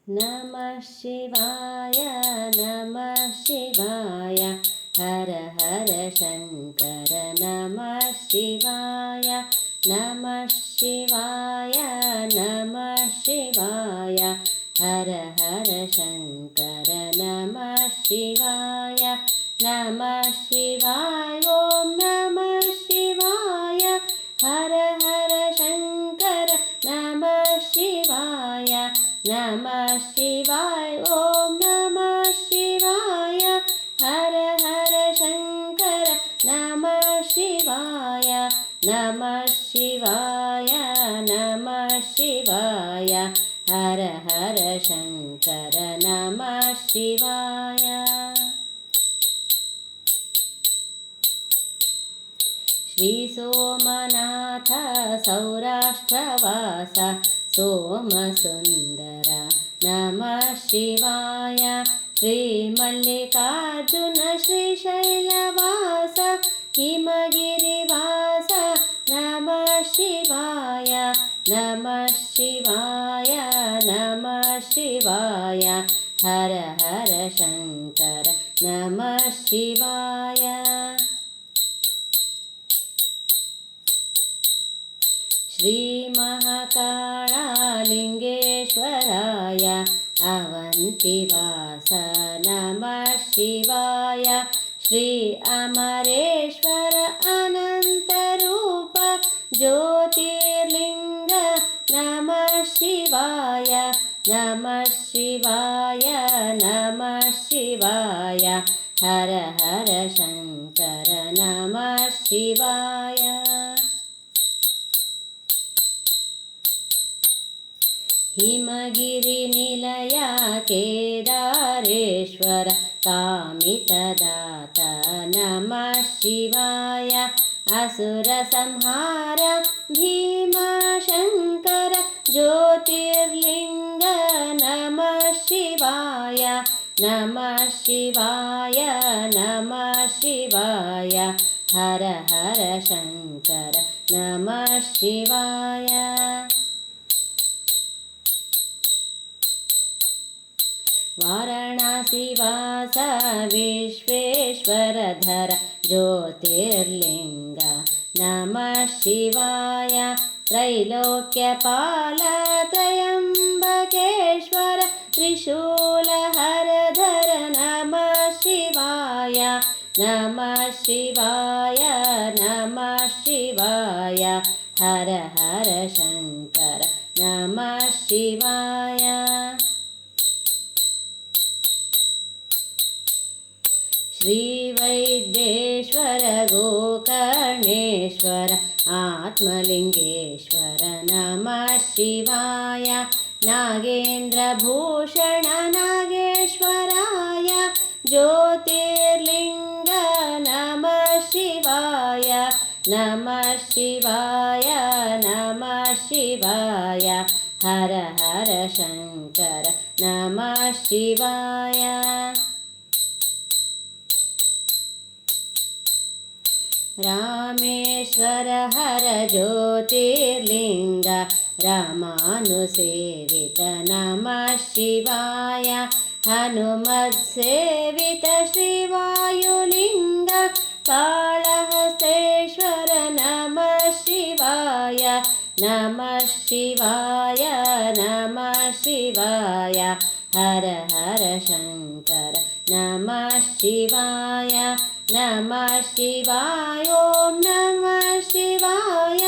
नमः शिवाय नमः शिवाय हर हर शङ्कर नमः शिवाय नमः शिवाय नमः शिवाय हर हर शङ्कर नमः शिवाय नमः शिवाय ॐ नमः शिवाय हर हर शङ्कर नमः शिवाय नमः शिवाय ॐ नमः शिवाय हर हर शङ्कर नमः शिवाय नमः शिवाय नमः शिवाय हर हर शङ्कर नमः शिवाय श्री सोमनाथ सौराष्ट्रवास सोमसुन्दर नमः शिवाय श्री मल्लिकार्जुन श्रीशैलवास हिमगिरिवास नमः शिवाय नमः शिवाय नमः शिवाय हर हर शङ्कर नमः शिवाय श्रीमहाकाळलिङ्गेश्वराय अवन्तिवास नमः शिवाय श्री अमरेश्वर अनन्तरूप ज्योतिर्लिङ्ग नमः शिवाय नमः शिवाय नमः शिवाय हर हर शङ्कर नमः शिवाय हिमगिरिनिलय केदारेश्वर कामितदाता नमः शिवाय असुरसंहार भीमशङ्कर ज्योतिर्लिङ्ग नमः शिवाय नमः शिवाय नमः शिवाय हर हर शङ्कर नमः शिवाय वाराणसीवास विश्वेश्वरधर ज्योतिर्लिङ्ग नमः शिवाय त्रैलोक्यपाल त्र्यम्बकेश्वर त्रिशूलहरधर नमः शिवाय नमः शिवाय नमः शिवाय हर हर शङ्कर नमः शिवाय श्रीवैद्येश्वर गोकर्णेश्वर आत्मलिङ्गेश्वर नमः शिवाय नागेन्द्रभूषण नागेश्वराय ज्योतिर्लिङ्ग नमः शिवाय नमः शिवाय नमः शिवाय हर हर शङ्कर नमः शिवाय रामेश्वर हर ज्योतिर्लिङ्ग रामानुसेवित नमः शिवाय हनुमत्सेवित श्रीवायुलिङ्ग काळहस्तेश्वर नमः शिवाय नमः शिवाय नमः शिवाय हर हर शङ्कर नमः शिवाय नमः शिवाय ॐ नमः शिवाय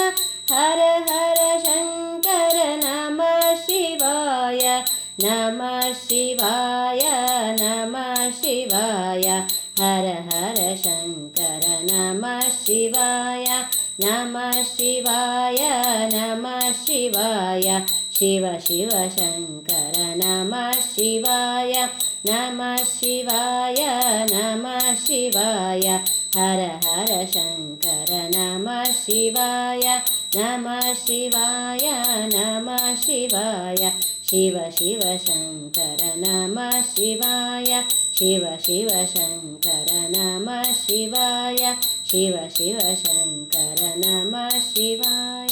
हर हर शङ्कर नमः शिवाय नमः शिवाय नमः शिवाय हर हर शङ्कर नमः शिवाय नमः शिवाय नमः शिवाय शिव शिव शङ्कर नमः शिवाय नमः शिवाय नमः शिवाय हर हर शङ्कर नमः शिवाय नमः शिवाय नमः शिवाय शिव शिव शङ्कर नमः शिवाय शिव शिव शङ्कर नमः शिवाय शिव शिव शङ्कर नमः शिवाय